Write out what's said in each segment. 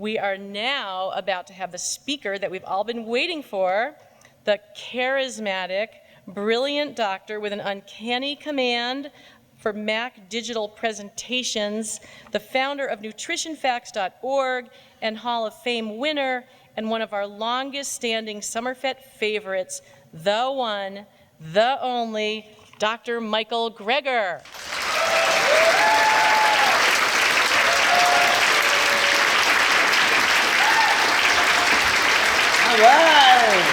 We are now about to have the speaker that we've all been waiting for, the charismatic, brilliant doctor with an uncanny command for Mac digital presentations, the founder of nutritionfacts.org and Hall of Fame winner, and one of our longest standing Summerfest favorites, the one, the only, Dr. Michael Greger. All right.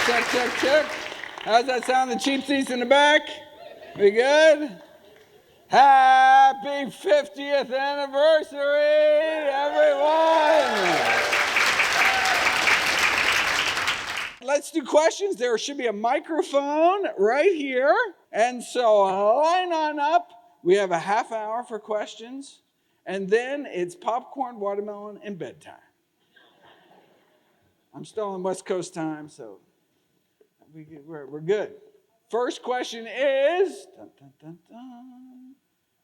Check, check, check. How's that sound? The cheap seats in the back? We good? Happy 50th anniversary, everyone! Let's do questions. There should be a microphone right here. And so line on up. We have a half hour for questions. And then it's popcorn, watermelon, and bedtime. I'm still on West Coast time, so we're good. First question is, dun, dun, dun, dun.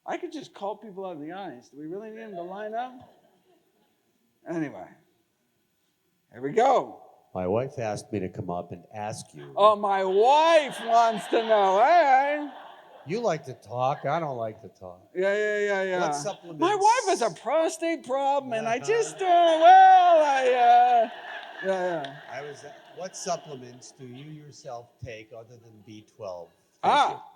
I could just call people out of the audience. Do we really need them to line up? Anyway, here we go. My wife asked me to come up and ask you. Oh, my wife wants to know. Hey. You like to talk. I don't like to talk. Yeah. What supplements? My wife has a prostate problem, and I just, What supplements do you yourself take other than B12?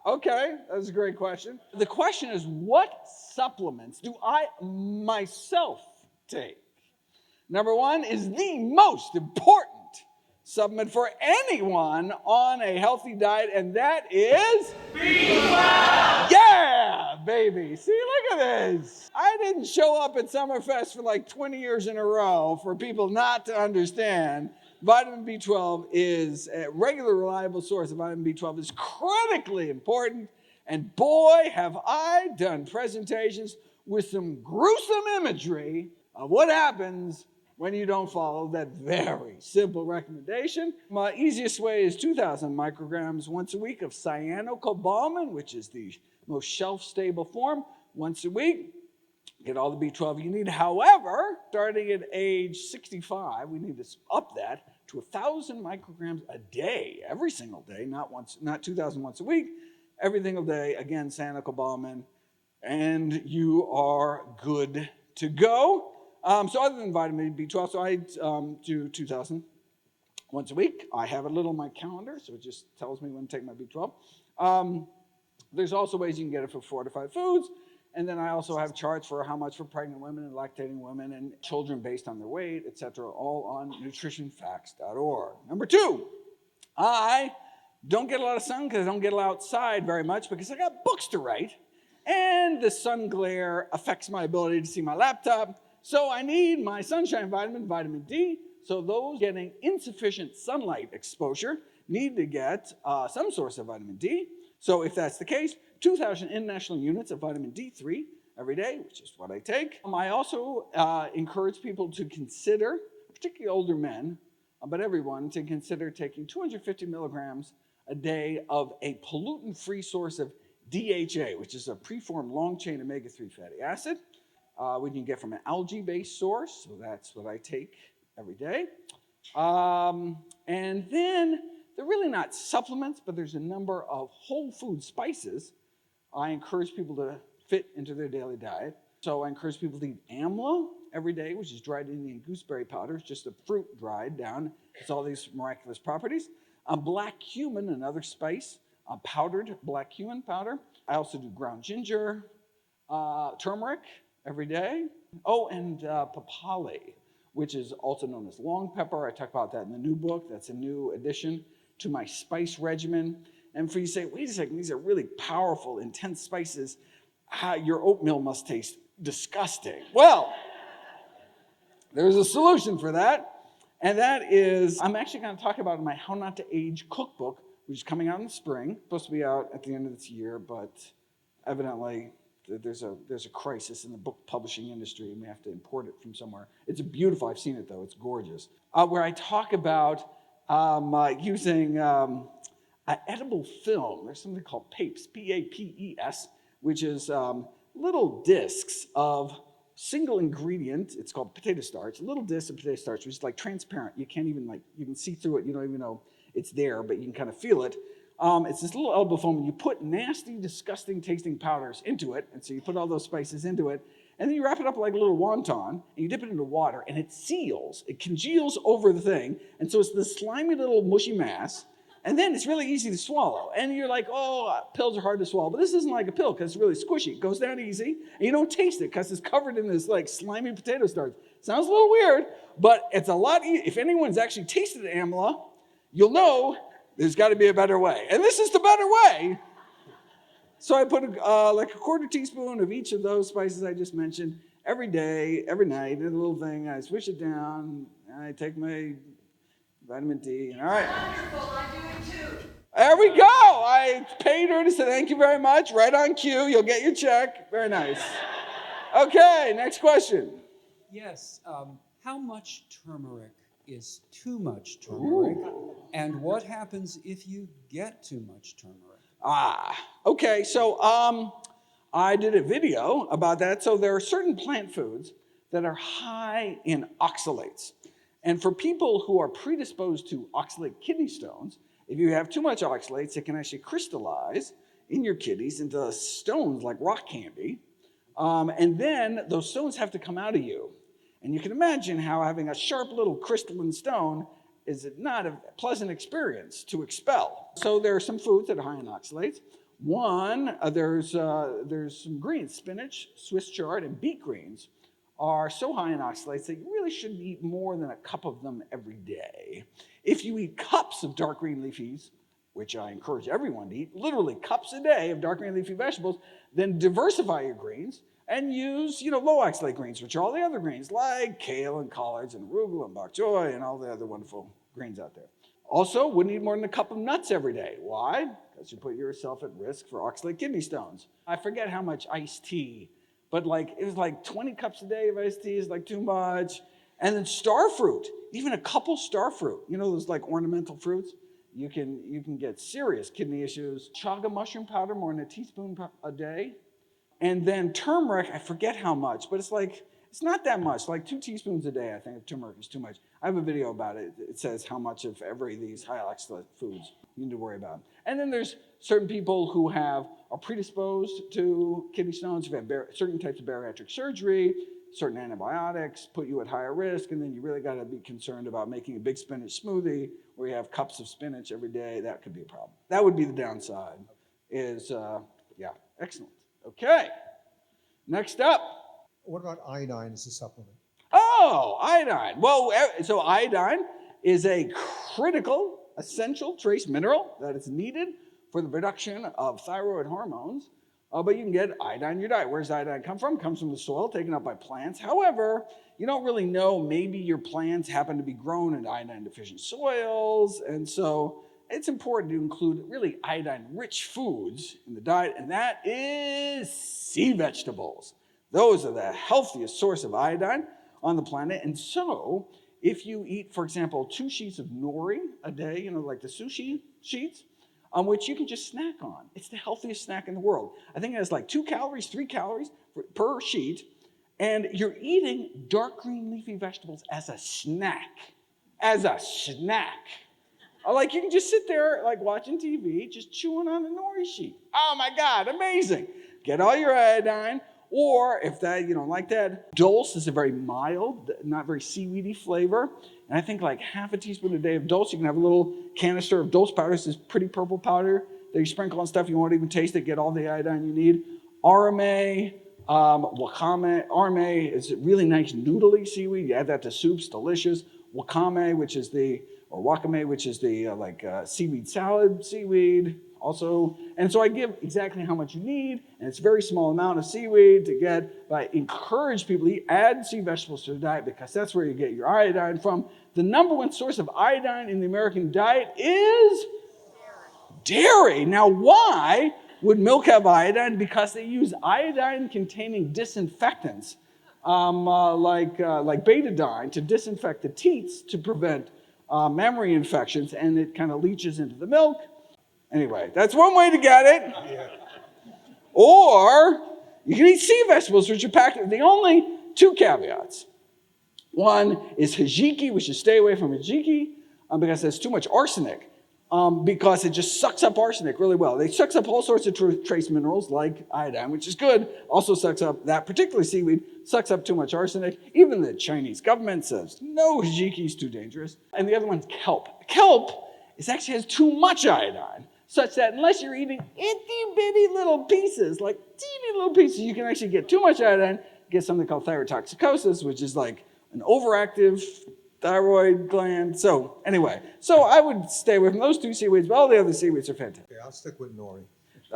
Okay. That's a great question. The question is, what supplements do I myself take? Number one is the most important supplement for anyone on a healthy diet, and that is B12! Yeah, baby. See, look at this. I didn't show up at Summerfest for like 20 years in a row for people not to understand. Vitamin B12 is a regular, reliable source of vitamin B12 is critically important. And boy, have I done presentations with some gruesome imagery of what happens when you don't follow that very simple recommendation. My easiest way is 2,000 micrograms once a week of cyanocobalamin, which is the most shelf-stable form, once a week. Get all the B12 you need. However, starting at age 65, we need to up that to 1,000 micrograms a day, every single day, not 2,000 once a week, every single day. Again, cyanocobalamin, and you are good to go. So other than vitamin B12, so I do 2,000 once a week. I have it little on my calendar, so it just tells me when to take my B12. There's also ways you can get it for fortified foods. And then I also have charts for how much for pregnant women and lactating women and children based on their weight, etc., all on nutritionfacts.org. Number two, I don't get a lot of sun because I don't get outside very much because I got books to write. And the sun glare affects my ability to see my laptop. So I need my sunshine vitamin, vitamin D. So those getting insufficient sunlight exposure need to get some source of vitamin D. So if that's the case, 2,000 international units of vitamin D3 every day, which is what I take. I also encourage people to consider, particularly older men, but everyone, to consider taking 250 milligrams a day of a pollutant-free source of DHA, which is a preformed long-chain omega-3 fatty acid. We can get from an algae-based source, so that's what I take every day. And then they're really not supplements, but there's a number of whole food spices I encourage people to fit into their daily diet. So I encourage people to eat amla every day, which is dried Indian gooseberry powder. It's just a fruit dried down. It's all these miraculous properties. Black cumin, another spice, powdered black cumin powder. I also do ground ginger, turmeric every day. Oh, and papali, which is also known as long pepper. I talk about that in the new book. That's a new addition to my spice regimen. And for you to say, wait a second, these are really powerful, intense spices. Your oatmeal must taste disgusting. Well, there's a solution for that. And that is, I'm actually going to talk about in my How Not to Age cookbook, which is coming out in the spring. It's supposed to be out at the end of this year, but evidently there's a crisis in the book publishing industry, and we have to import it from somewhere. It's beautiful. I've seen it, though. It's gorgeous. Where I talk about using edible film. There's something called PAPES, P-A-P-E-S, which is little discs of single ingredient. It's called potato starch, a little disc of potato starch, which is like transparent. You can't even you can see through it. You don't even know it's there, but you can kind of feel it. It's this little elbow foam, and you put nasty, disgusting tasting powders into it. And so you put all those spices into it, and then you wrap it up like a little wonton, and you dip it into water, and it seals. It congeals over the thing, and so it's this slimy little mushy mass, and then it's really easy to swallow. And you're like, oh, pills are hard to swallow, but this isn't like a pill because it's really squishy. It goes down easy, and you don't taste it because it's covered in this like slimy potato starch. Sounds a little weird, but it's a lot easier. If anyone's actually tasted amla, you'll know there's got to be a better way. And this is the better way. So I put like a quarter teaspoon of each of those spices I just mentioned every day, every night, in a little thing. I swish it down, and I take my vitamin D, and all right. Wonderful, I do it too. There we go. I paid her to say thank you very much. Right on cue. You'll get your check. Very nice. Okay, next question. Yes. How much turmeric is too much turmeric? Ooh. And what happens if you get too much turmeric? Okay, so I did a video about that. So there are certain plant foods that are high in oxalates. And for people who are predisposed to oxalate kidney stones, if you have too much oxalates, it can actually crystallize in your kidneys into stones like rock candy. And then those stones have to come out of you. And you can imagine how having a sharp little crystalline stone is not a pleasant experience to expel. So there are some foods that are high in oxalates. One, there's some greens, spinach, Swiss chard, and beet greens are so high in oxalates that you really shouldn't eat more than a cup of them every day. If you eat cups of dark green leafies, which I encourage everyone to eat, literally cups a day of dark green leafy vegetables, then diversify your greens and use, low oxalate greens, which are all the other greens, like kale and collards and arugula and bok choy and all the other wonderful greens out there. Also, wouldn't eat more than a cup of nuts every day. Why? Because you put yourself at risk for oxalate kidney stones. I forget how much iced tea, but it was like 20 cups a day of iced tea is like too much. And then star fruit, even a couple star fruit, those like ornamental fruits, you can get serious kidney issues. Chaga mushroom powder, more than a teaspoon a day. And then turmeric, I forget how much, but it's not that much, like 2 teaspoons a day, I think, of turmeric is too much. I have a video about it. It says how much of every of these high oxalate foods you need to worry about. And then there's certain people who are predisposed to kidney stones, who have certain types of bariatric surgery, certain antibiotics put you at higher risk, and then you really got to be concerned about making a big spinach smoothie where you have cups of spinach every day. That could be a problem. That would be the downside excellent. Okay, next up. What about iodine as a supplement? Oh, iodine. Well, so iodine is a critical, essential trace mineral that is needed for the production of thyroid hormones. But you can get iodine in your diet. Where does iodine come from? It comes from the soil taken up by plants. However, you don't really know. Maybe your plants happen to be grown in iodine-deficient soils. And so it's important to include really iodine-rich foods in the diet, and that is sea vegetables. Those are the healthiest source of iodine on the planet. And so if you eat, for example, 2 sheets of nori a day, like the sushi sheets, which you can just snack on. It's the healthiest snack in the world. I think it has like 2 calories, 3 calories per sheet. And you're eating dark green leafy vegetables as a snack. As a snack. Like you can just sit there like watching TV, just chewing on a nori sheet. Oh my God, amazing. Get all your iodine. Or if you don't like that, dulse is a very mild, not very seaweedy flavor. And I think like half a teaspoon a day of dulse. You can have a little canister of dulse powder. It's this pretty purple powder that you sprinkle on stuff you won't even taste it. Get all the iodine you need. Arame, wakame. Arame is a really nice noodly seaweed. You add that to soups, delicious. Wakame, which is the seaweed salad seaweed. Also, and so I give exactly how much you need, and it's a very small amount of seaweed to get, but I encourage people to add sea vegetables to their diet because that's where you get your iodine from. The number 1 source of iodine in the American diet is dairy. Now, why would milk have iodine? Because they use iodine-containing disinfectants like betadine to disinfect the teats to prevent mammary infections, and it kind of leaches into the milk. Anyway, that's one way to get it. Yeah. Or you can eat sea vegetables, which are packed. The only two caveats. One is hijiki. We should stay away from hijiki because there's too much arsenic. Because it just sucks up arsenic really well. It sucks up all sorts of trace minerals like iodine, which is good. Also sucks up, that particular seaweed sucks up too much arsenic. Even the Chinese government says, no, hijiki is too dangerous. And the other one's kelp. Kelp actually has too much iodine, such that unless you're eating itty bitty little pieces, like teeny little pieces, you can actually get too much iodine, get something called thyrotoxicosis, which is like an overactive thyroid gland. So anyway, so I would stay away from those two seaweeds, but all the other seaweeds are fantastic. Okay, I'll stick with nori.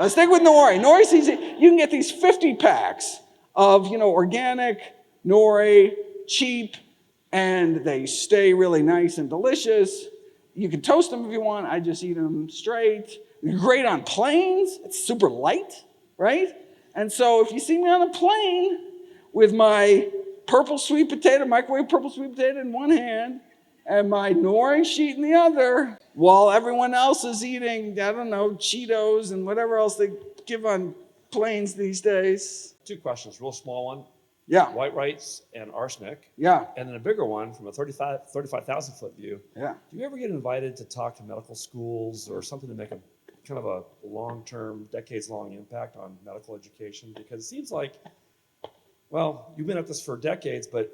Stick with nori. Nori's easy. You can get these 50 packs of, organic nori, cheap, and they stay really nice and delicious. You can toast them if you want. I just eat them straight. They're great on planes. It's super light, right? And so if you see me on a plane with my purple sweet potato, microwave purple sweet potato in one hand, and my nori sheet in the other, while everyone else is eating, I don't know, Cheetos and whatever else they give on planes these days. Two questions, real small one. Yeah, White rice and arsenic. yeah, And then a bigger one from a 35,000 foot view. yeah. Do you ever get invited to talk to medical schools or something to make a kind of a long-term, decades-long impact on medical education? Because it seems like, well, you've been at this for decades, but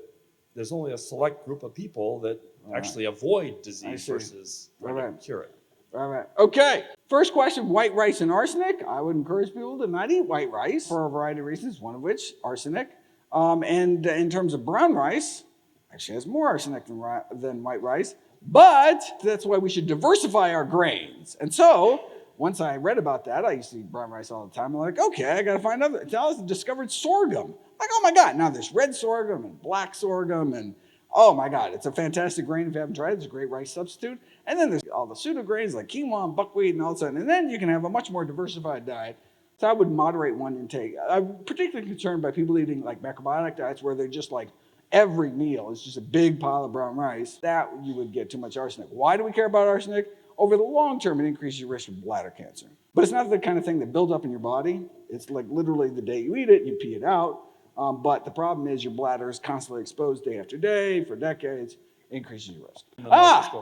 there's only a select group of people that actually avoid disease versus trying to cure it. All right. Okay. First question, white rice and arsenic. I would encourage people to not eat white rice for a variety of reasons, one of which arsenic. And in terms of brown rice, actually has more arsenic than white rice, but that's why we should diversify our grains. And so once I read about that, I used to eat brown rice all the time. I'm like, okay, I got to find other. Until I discovered sorghum. Like, oh my God, now there's red sorghum and black sorghum and oh my God, it's a fantastic grain if you haven't tried it. It's a great rice substitute. And then there's all the pseudo grains like quinoa and buckwheat and all that. And then you can have a much more diversified diet. So I would moderate one intake. I'm particularly concerned by people eating like macrobiotic diets where they're just like every meal is just a big pile of brown rice. That you would get too much arsenic. Why do we care about arsenic? Over the long term, it increases your risk of bladder cancer. But it's not the kind of thing that builds up in your body. It's like literally the day you eat it, you pee it out. But the problem is your bladder is constantly exposed day after day for decades, increases your risk.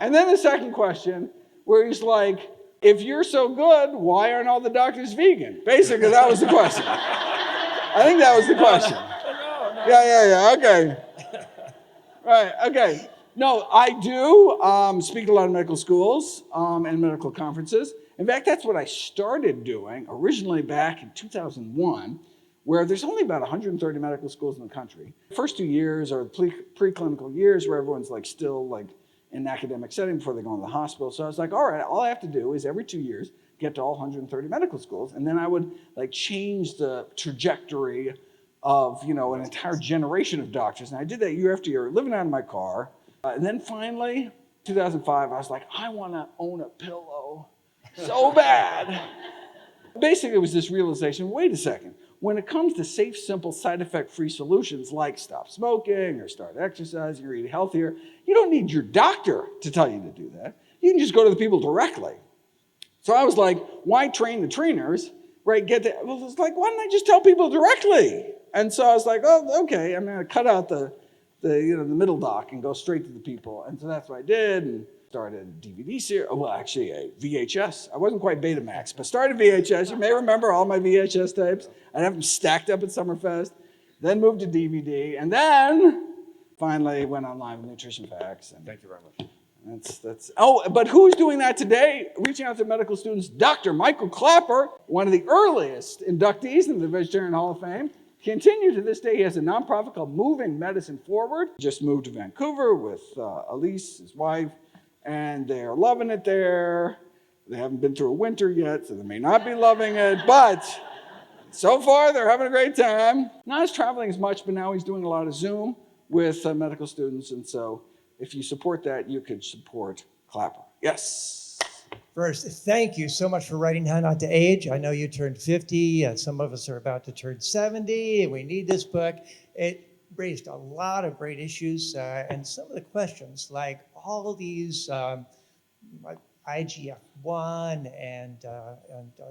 And then the second question, where he's like, if you're so good, why aren't all the doctors vegan? Basically, that was the question. I think that was the question. Yeah, okay. Right, okay. No, I do speak at a lot of medical schools and medical conferences. In fact, that's what I started doing originally back in 2001, where there's only about 130 medical schools in the country. The first 2 years are preclinical years where everyone's like still like in an academic setting before they go into the hospital. So I was like, all right, all I have to do is every 2 years get to all 130 medical schools, and then I would like change the trajectory of an entire generation of doctors. And I did that year after year, living out of my car. And then finally, 2005, I was like, I want to own a pillow so bad. Basically, it was this realization, wait a second. When it comes to safe, simple, side effect-free solutions like stop smoking or start exercising or eat healthier, you don't need your doctor to tell you to do that. You can just go to the people directly. So I was like, why train the trainers, right? Well, it's like, why don't I just tell people directly? And so I was like, oh, okay, I'm going to cut out the middle doc and go straight to the people. And so that's what I did and started a DVD series. Well, actually a VHS. I wasn't quite Betamax, but started VHS. You may remember all my VHS tapes. I'd have them stacked up at Summerfest, then moved to DVD, and then finally went online with Nutrition Facts. And Thank you very much. But who's doing that today? Reaching out to medical students, Dr. Michael Klaper, one of the earliest inductees into the Vegetarian Hall of Fame. Continue to this day, he has a nonprofit called Moving Medicine Forward. Just moved to Vancouver with Elise, his wife, and they're loving it there. They haven't been through a winter yet, so they may not be loving it, but so far they're having a great time. Not as traveling as much, but now he's doing a lot of Zoom with medical students, and so if you support that, you could support Klaper. Yes. First, thank you so much for writing How Not to Age. I know you turned 50. Some of us are about to turn 70. And we need this book. It raised a lot of great issues. And some of the questions, like all these IGF-1 and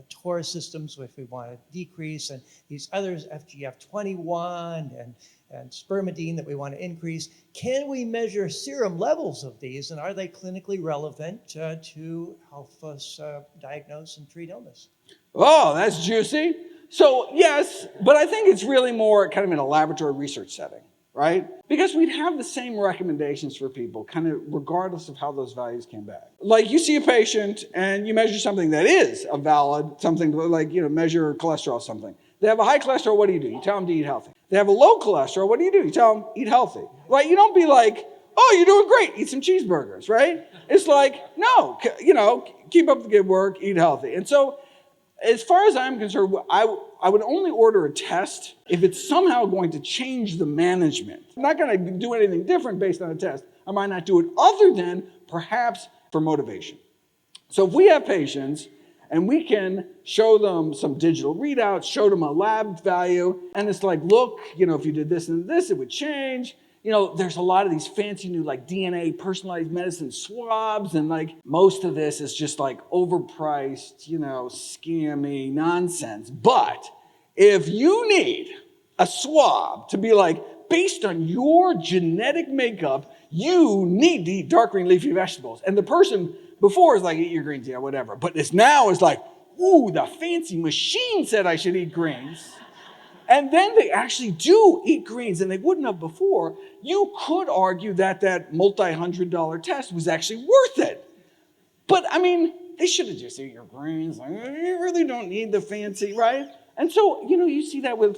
TOR systems, which we want to decrease, and these others, FGF-21, and and spermidine that we want to increase. Can we measure serum levels of these, and are they clinically relevant to help us diagnose and treat illness? Oh, that's juicy. So yes, but I think it's really more kind of in a laboratory research setting, right? Because we'd have the same recommendations for people, kind of regardless of how those values came back. Like you see a patient and you measure something that is a valid, something like, measure cholesterol or something. They have a high cholesterol, what do? You tell them to eat healthy. They have a low cholesterol, what do? You tell them, eat healthy. Right? You don't be like, oh, you're doing great, eat some cheeseburgers, right? It's like, no, keep up the good work, eat healthy. And so, as far as I'm concerned, I would only order a test if it's somehow going to change the management. I'm not going to do anything different based on a test. I might not do it other than perhaps for motivation. So if we have patients and we can show them some digital readouts, show them a lab value, and it's like, look, if you did this and this, it would change. There's a lot of these fancy new DNA personalized medicine swabs, and most of this is just overpriced, scammy nonsense. But if you need a swab to be based on your genetic makeup, you need to eat dark green leafy vegetables. And the person before is eat your greens, yeah, whatever. But this now is ooh, the fancy machine said I should eat greens. And then they actually do eat greens, and they wouldn't have before. You could argue that multi-$100 test was actually worth it. But, they should have just eaten your greens. You really don't need the fancy, right? And so, you see that with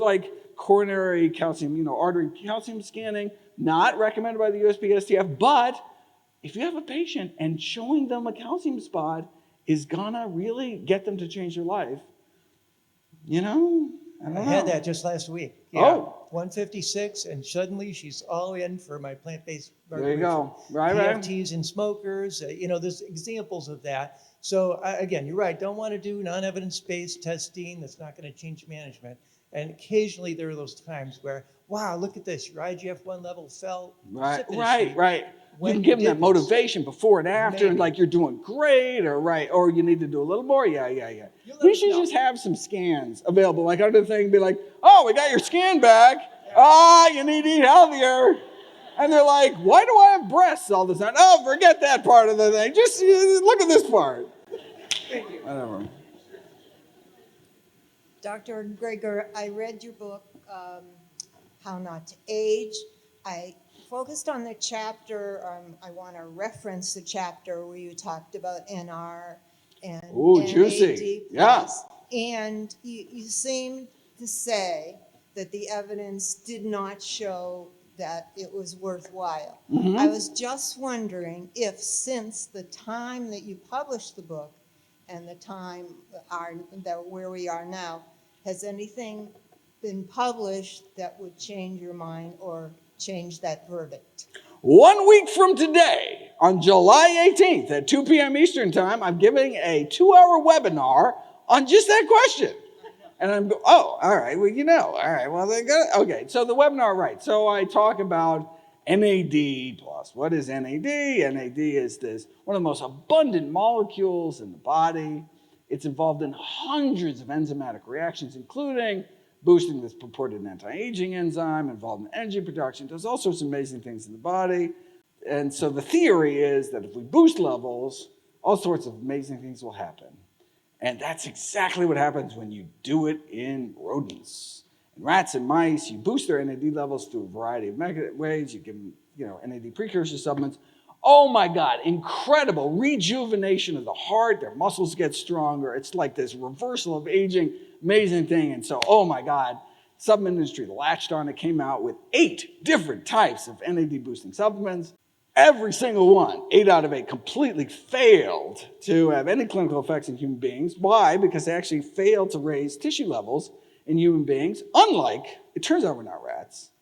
coronary calcium, artery calcium scanning, not recommended by the USPSTF. But if you have a patient and showing them a calcium spot is gonna really get them to change their life, I had that just last week. Yeah. Oh. 156, and suddenly she's all in for my plant-based burger. There you go. Right. PFTs in smokers, there's examples of that. So again, you're right. Don't want to do non-evidence-based testing. That's not going to change management. And occasionally there are those times where, wow, look at this. Your IGF-1 level fell. Right. You When can give them did that motivation before and after, Maybe. and you're doing great, or you need to do a little more. Yeah. We should just have some scans available, under the thing, be like, oh, we got your scan back. You need to eat healthier. And they're like, why do I have breasts all the time? Oh, forget that part of the thing. Just look at this part. Thank you. Whatever. Dr. Greger, I read your book, How Not to Age. I focused on the chapter, I want to reference the chapter where you talked about NR and Ooh, NAD+. juicy. Yeah. And you seem to say that the evidence did not show that it was worthwhile. Mm-hmm. I was just wondering if since the time that you published the book and the time where we are now, has anything been published that would change your mind or change that verdict? 1 week from today, on July 18th at 2 p.m. Eastern Time, I'm giving a 2-hour webinar on just that question. And I'm going, oh, all right, well, all right, well, okay, so the webinar, right. So I talk about NAD+. What is NAD? NAD is one of the most abundant molecules in the body. It's involved in hundreds of enzymatic reactions, including boosting this purported anti-aging enzyme, involved in energy production, does all sorts of amazing things in the body. And so the theory is that if we boost levels, all sorts of amazing things will happen. And that's exactly what happens when you do it in rodents. In rats and mice, you boost their NAD levels through a variety of ways. You give them, NAD precursor supplements. Oh my God, incredible rejuvenation of the heart. Their muscles get stronger. It's like this reversal of aging, amazing thing. And so, oh my God, supplement industry latched on. It came out with 8 different types of NAD boosting supplements. Every single one, 8 out of 8, completely failed to have any clinical effects in human beings. Why? Because they actually failed to raise tissue levels in human beings. Unlike, it turns out we're not rats.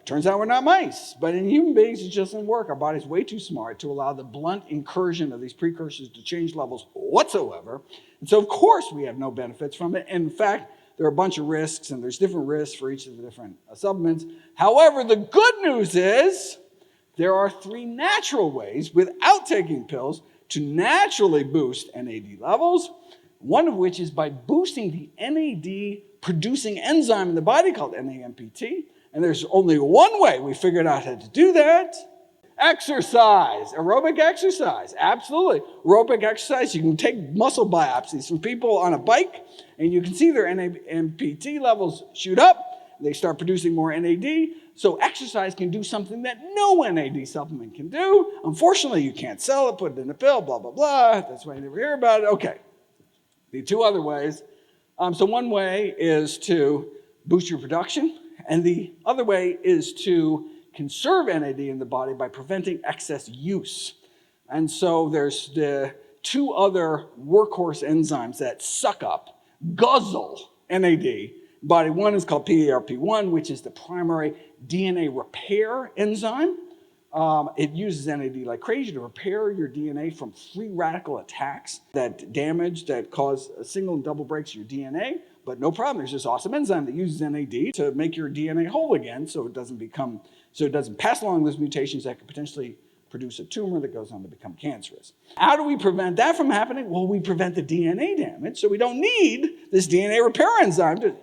It turns out we're not mice. But in human beings, it just doesn't work. Our body's way too smart to allow the blunt incursion of these precursors to change levels whatsoever. And so, of course, we have no benefits from it. In fact, there are a bunch of risks, and there's different risks for each of the different supplements. However, the good news is there are 3 natural ways, without taking pills, to naturally boost NAD levels, one of which is by boosting the NAD-producing enzyme in the body called NAMPT. And there's only one way we figured out how to do that. Exercise, aerobic exercise, absolutely. Aerobic exercise, you can take muscle biopsies from people on a bike, and you can see their NAMPT levels shoot up. They start producing more NAD. So exercise can do something that no NAD supplement can do. Unfortunately, you can't sell it, put it in a pill, blah, blah, blah. That's why you never hear about it. Okay, the two other ways. So one way is to boost your production, and the other way is to conserve NAD in the body by preventing excess use. And so there's the two other workhorse enzymes that suck up, guzzle NAD. Body one is called PARP1, which is the primary DNA repair enzyme. It uses NAD like crazy to repair your DNA from free radical attacks that damage, that cause single and double breaks your DNA. But no problem, there's this awesome enzyme that uses NAD to make your DNA whole again, so it doesn't pass along those mutations that could potentially produce a tumor that goes on to become cancerous. How do we prevent that from happening? Well, we prevent the DNA damage, so we don't need this DNA repair enzyme to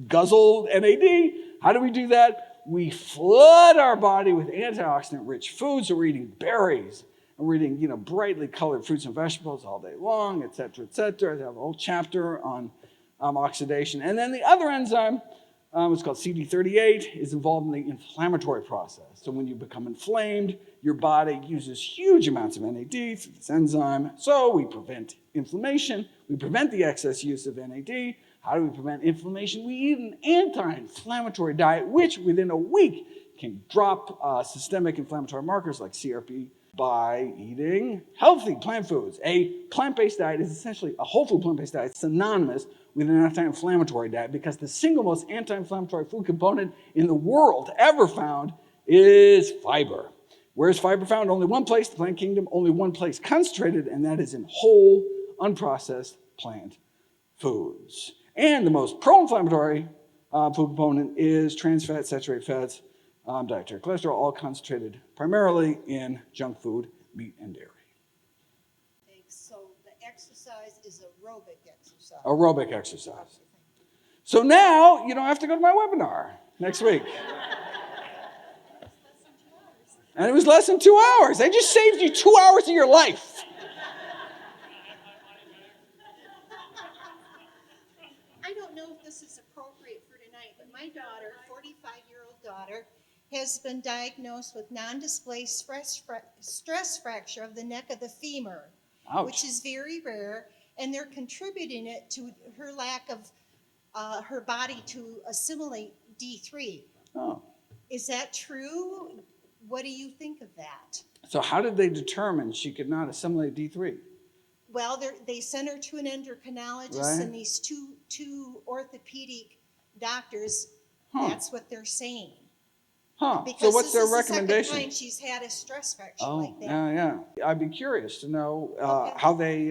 guzzle NAD. How do we do that? We flood our body with antioxidant-rich foods. So we're eating berries, and we're eating, brightly colored fruits and vegetables all day long, et cetera, et cetera. I have a whole chapter on oxidation. And then the other enzyme, it's called CD38, is involved in the inflammatory process. So when you become inflamed, your body uses huge amounts of NAD through this enzyme. So we prevent inflammation. We prevent the excess use of NAD. How do we prevent inflammation? We eat an anti-inflammatory diet, which within a week can drop systemic inflammatory markers like CRP by eating healthy plant foods. A plant-based diet is essentially a whole food plant-based diet, synonymous with an anti-inflammatory diet, because the single most anti-inflammatory food component in the world ever found is fiber. Where is fiber found? Only one place, the plant kingdom, only one place concentrated, and that is in whole, unprocessed plant foods. And the most pro-inflammatory food component is trans fats, saturated fats, dietary cholesterol, all concentrated primarily in junk food, meat, and dairy. So the exercise is aerobic exercise. Aerobic exercise. So now you don't have to go to my webinar next week. And it was less than 2 hours. I just saved you 2 hours of your life. I don't know if this is appropriate for tonight, but my daughter, 45-year-old daughter, has been diagnosed with non-displaced stress fracture of the neck of the femur, Ouch. which is very rare, and they're contributing it to her lack of her body to assimilate D3. Oh. Is that true? What do you think of that? So how did they determine she could not assimilate D3? Well, they sent her to an endocrinologist, Right. and these two orthopedic doctors, Huh. that's what they're saying. Huh. Because So what's their this is recommendation? the second time she's had a stress fracture Oh, like that. yeah. I'd be curious to know Okay. how they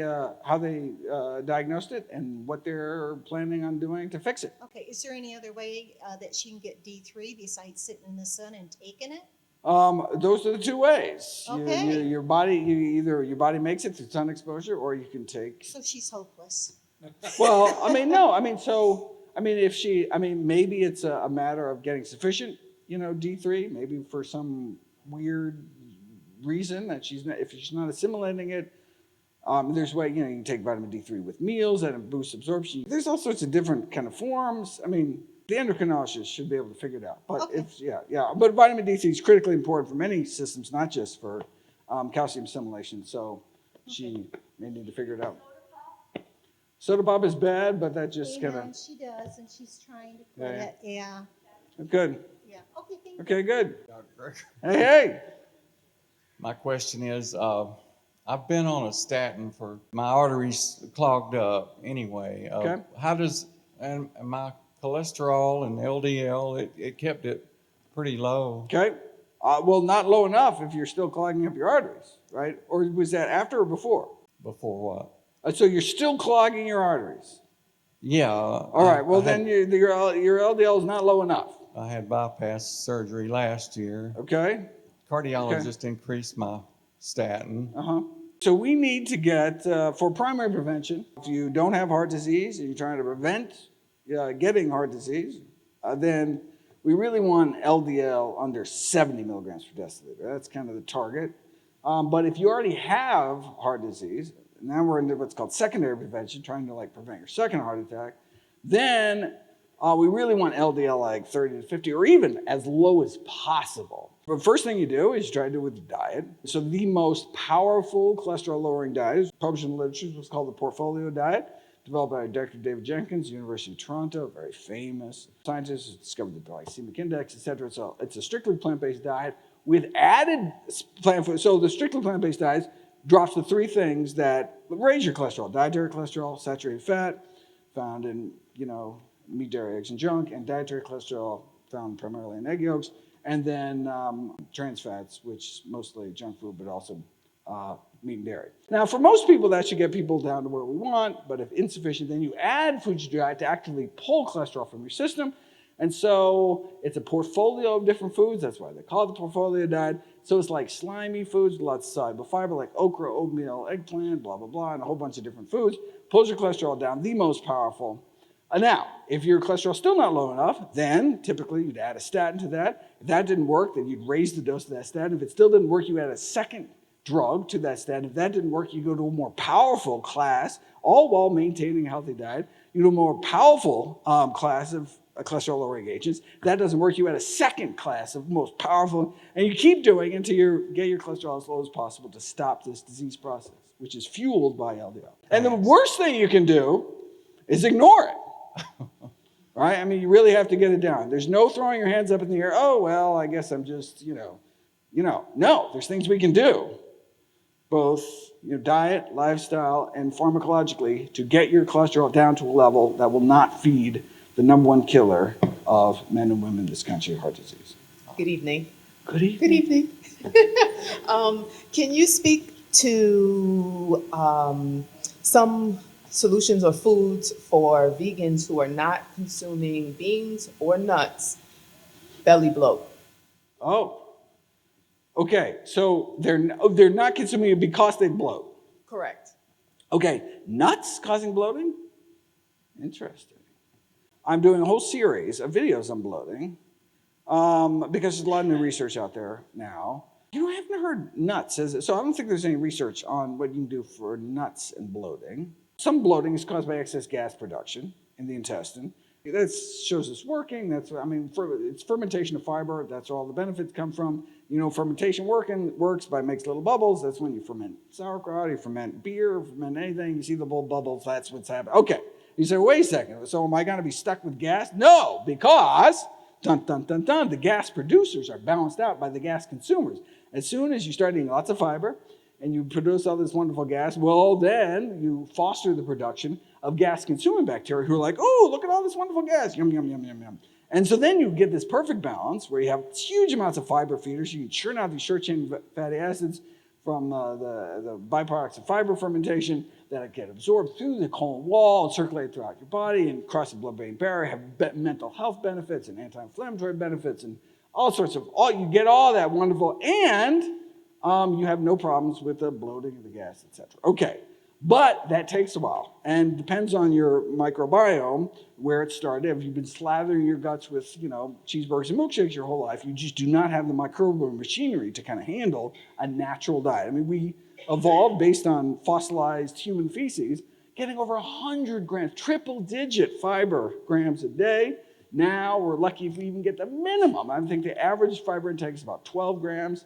diagnosed it and what they're planning on doing to fix it. Okay, is there any other way that she can get D3 besides sitting in the sun and taking it? Those are the two ways. Okay. Your body makes it through sun exposure, or you can take. So she's hopeless. Well, no. Maybe it's a matter of getting sufficient, D3. Maybe for some weird reason that if she's not assimilating it. There's a way, you can take vitamin D3 with meals that boosts absorption. There's all sorts of different kind of forms. The endocrinologist should be able to figure it out. But Okay. But vitamin D3 is critically important for many systems, not just for calcium assimilation. So she may need to figure it out. Soda pop is bad, but that just kind And of she does, and she's trying to quit Yeah. it. Yeah. good. Yeah. Okay, thank you. Okay, good. Dr. Greger. Hey. My question is, I've been on a statin for my arteries clogged up anyway. Okay. And my cholesterol and LDL, it kept it pretty low. Okay. Well, not low enough if you're still clogging up your arteries, right? Or was that after or before? Before what? So you're still clogging your arteries. Yeah. All right. Well, then your LDL is not low enough. I had bypass surgery last year. Okay. Cardiologist increased my statin. So we need to get, for primary prevention, if you don't have heart disease and you're trying to prevent getting heart disease, then We really want LDL under 70 milligrams per deciliter. That's kind of the target. But if you already have heart disease, now we're into what's called secondary prevention, trying to like prevent your second heart attack, then we really want LDL like 30 to 50 or even as low as possible. The first thing you do is you try to do it with your diet. So the most powerful cholesterol lowering diet, published in the literature, is what's called the Portfolio diet, developed by Dr. David Jenkins, University of Toronto, very famous scientist who discovered the glycemic index, et cetera. So it's a strictly plant-based diet with added plant food. So the strictly plant-based diet drops the three things that raise your cholesterol: dietary cholesterol, saturated fat, found in, meat, dairy, eggs, and junk, and dietary cholesterol found primarily in egg yolks, and then trans fats, which mostly junk food, but also meat and dairy. Now, for most people, that should get people down to where we want, but if insufficient, then you add food to your diet to actively pull cholesterol from your system. And so it's a portfolio of different foods. That's why they call it the Portfolio diet. So it's like slimy foods with lots of soluble fiber, like okra, oatmeal, eggplant, blah, blah, blah, and a whole bunch of different foods. Pulls your cholesterol down, the most powerful. Now, if your cholesterol's still not low enough, then typically you'd add a statin to that. If that didn't work, then you'd raise the dose of that statin. If it still didn't work, you add a second drug to that statin. If that didn't work, you go to a more powerful class, all while maintaining a healthy diet. You do a more powerful class of cholesterol-lowering agents. If that doesn't work, you add a second class of most powerful, and you keep doing until you get your cholesterol as low as possible to stop this disease process, which is fueled by LDL. And the worst thing you can do is ignore it. Right? I mean, you really have to get it down. There's no throwing your hands up in the air. Oh, well, I guess I'm just, No, there's things we can do, both diet, lifestyle, and pharmacologically, to get your cholesterol down to a level that will not feed the number one killer of men and women in this country, heart disease. Good evening. Good evening. Good evening. Can you speak to some solutions or foods for vegans who are not consuming beans or nuts, belly bloat? Oh, okay. So they're not consuming it because they bloat. Correct. Okay, nuts causing bloating? Interesting. I'm doing a whole series of videos on bloating because there's a lot of new research out there now. I haven't heard nuts, so I don't think there's any research on what you can do for nuts and bloating. Some bloating is caused by excess gas production in the intestine. That shows it's working. It's fermentation of fiber. That's where all the benefits come from. Fermentation works by makes little bubbles. That's when you ferment sauerkraut, you ferment beer, ferment anything. You see the little bubbles. That's what's happening. Okay. You say, wait a second. So am I going to be stuck with gas? No, because the gas producers are balanced out by the gas consumers. As soon as you start eating lots of fiber, and you produce all this wonderful gas, well, then you foster the production of gas-consuming bacteria who are like, oh, look at all this wonderful gas, yum, yum, yum, yum, yum. And so then you get this perfect balance where you have huge amounts of fiber feeders. You can churn out these short-chain fatty acids from the byproducts of fiber fermentation that get absorbed through the colon wall and circulate throughout your body and cross the blood-brain barrier, have mental health benefits and anti-inflammatory benefits and all sorts of, you get all that wonderful, and you have no problems with the bloating of the gas, etc. Okay, but that takes a while and depends on your microbiome, where it started. If you've been slathering your guts with, cheeseburgers and milkshakes your whole life, you just do not have the microbial machinery to kind of handle a natural diet. I mean, we evolved based on fossilized human feces, getting over 100 grams, triple-digit fiber grams a day. Now we're lucky if we even get the minimum. I think the average fiber intake is about 12 grams.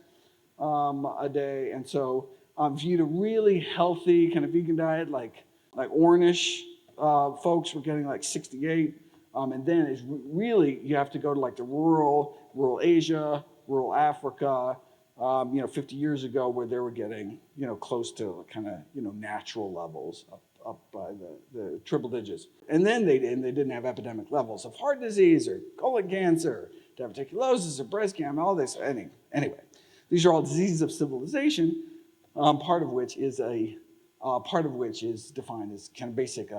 A day, and so if you eat a really healthy kind of vegan diet, like Ornish folks, were getting like 68, and then it's really you have to go to like the rural Asia, rural Africa, 50 years ago, where they were getting close to kind of natural levels up by the triple digits, and then they didn't have epidemic levels of heart disease or colon cancer, diverticulosis or breast cancer, all this. Anyway. These are all diseases of civilization, part of which is defined as kind of basic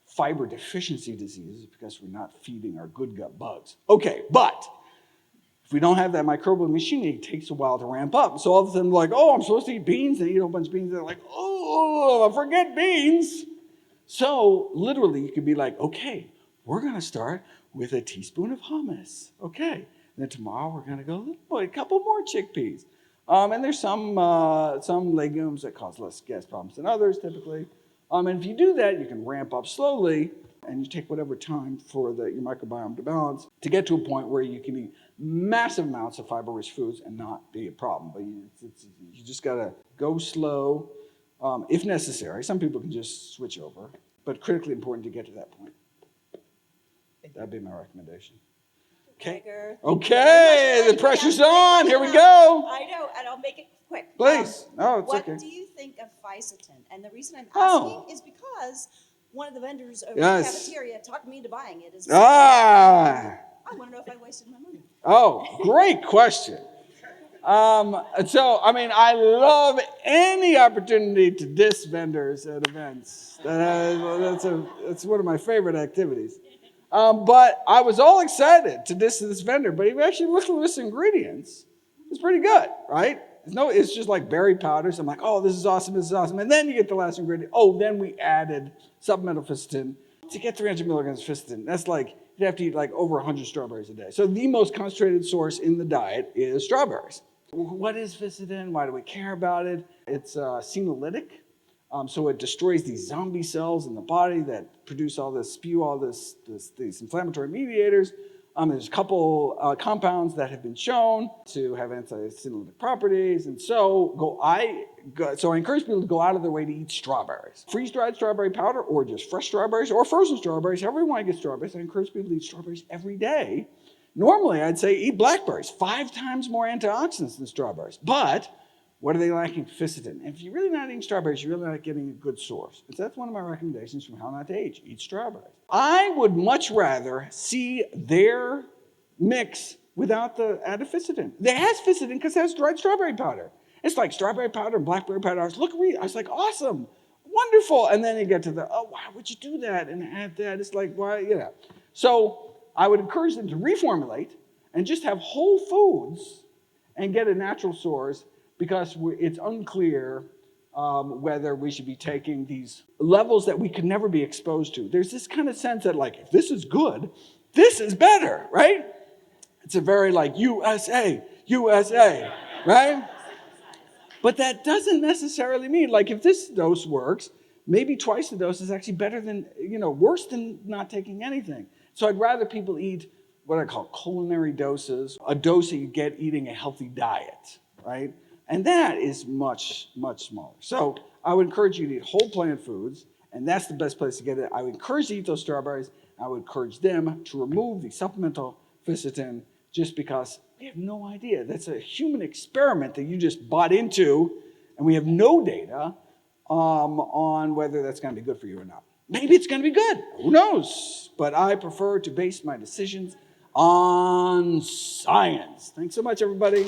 fiber deficiency diseases because we're not feeding our good gut bugs. Okay, but if we don't have that microbial machinery, it takes a while to ramp up. So all of a sudden, like, oh, I'm supposed to eat beans, and eat a whole bunch of beans. They're like, oh, forget beans. So literally, you could be like, okay, we're going to start with a teaspoon of hummus. Okay. And then tomorrow we're going to go, boy, a couple more chickpeas. And there's some legumes that cause less gas problems than others typically. And if you do that, you can ramp up slowly, and you take whatever time for your microbiome to balance to get to a point where you can eat massive amounts of fiber-rich foods and not be a problem. But you just got to go slow if necessary. Some people can just switch over, but critically important to get to that point. That'd be my recommendation. Okay. Okay, the pressure's on. Here we go. I know, and I'll make it quick. Please. No, it's what okay. What do you think of Fisetin? And the reason I'm Oh. asking is because one of the vendors over Yes. the cafeteria talked me into buying it. Ah. I want to know if I wasted my money. Oh, great question. I love any opportunity to diss vendors at events. That's one of my favorite activities. But I was all excited to diss this vendor, but if you actually look at the list of ingredients, it's pretty good, right? It's just like berry powders. I'm like, oh, this is awesome, this is awesome. And then you get the last ingredient. Oh, then we added supplemental Fisetin. To get 300 milligrams of Fisetin, that's like, you'd have to eat like over 100 strawberries a day. So the most concentrated source in the diet is strawberries. What is Fisetin? Why do we care about it? It's senolytic. So it destroys these zombie cells in the body that spew all these inflammatory mediators. There's a couple compounds that have been shown to have anti-senolytic properties. And so I encourage people to go out of their way to eat strawberries. Freeze-dried strawberry powder or just fresh strawberries or frozen strawberries, however you want to get strawberries. I encourage people to eat strawberries every day. Normally, I'd say eat blackberries, 5 times more antioxidants than strawberries. But what are they lacking? Fisetin. And if you're really not eating strawberries, you're really not getting a good source. And so that's one of my recommendations from How Not to Age. Eat strawberries. I would much rather see their mix without the added Fisetin. It has Fisetin because it has dried strawberry powder. It's like strawberry powder and blackberry powder. I was like, awesome, wonderful. And then you get to why would you do that and add that? It's like, why, So I would encourage them to reformulate and just have whole foods and get a natural source, because it's unclear whether we should be taking these levels that we could never be exposed to. There's this kind of sense that like, if this is good, this is better, right? It's a very like USA, right? But that doesn't necessarily mean like if this dose works, maybe twice the dose is actually better than, worse than not taking anything. So I'd rather people eat what I call culinary doses, a dose that you get eating a healthy diet, right? And that is much, much smaller. So I would encourage you to eat whole plant foods, and that's the best place to get it. I would encourage you to eat those strawberries. I would encourage them to remove the supplemental Fisetin just because we have no idea. That's a human experiment that you just bought into, and we have no data on whether that's going to be good for you or not. Maybe it's going to be good. Who knows? But I prefer to base my decisions on science. Thanks so much, everybody.